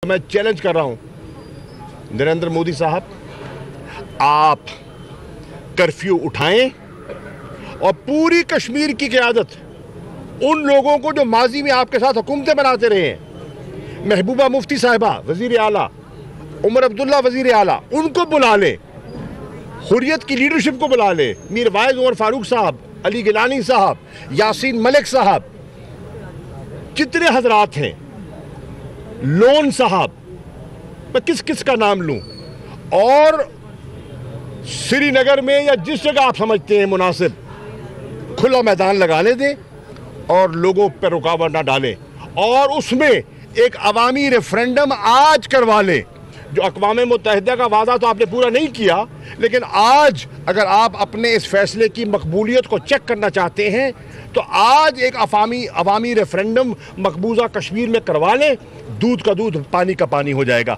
मैं चैलेंज कर रहा हूं नरेंद्र मोदी साहब, आप कर्फ्यू उठाएं और पूरी कश्मीर की क़यादत उन लोगों को जो माजी में आपके साथ हुकूमतें बनाते रहे हैं, महबूबा मुफ्ती साहिबा वज़ीर आला, उमर अब्दुल्ला वज़ीर आला, उनको बुला लें, हुर्रियत की लीडरशिप को बुला लें, मीर वाइज उमर फारूक साहब, अली गिलानी साहब, यासीन मलिक साहब, जितने हजरात हैं, लोन साहब, मैं किस किस का नाम लूं, और श्रीनगर में या जिस जगह आप समझते हैं मुनासिब खुला मैदान लगाने दें और लोगों पर रुकावट ना डालें, और उसमें एक अवामी रेफरेंडम आज करवा लें। जो अक़वाम मुत्तहिदा का वादा तो आपने पूरा नहीं किया, लेकिन आज अगर आप अपने इस फैसले की मकबूलियत को चेक करना चाहते हैं तो आज एक अवामी रेफरेंडम मकबूजा कश्मीर में करवा लें, दूध का दूध पानी का पानी हो जाएगा।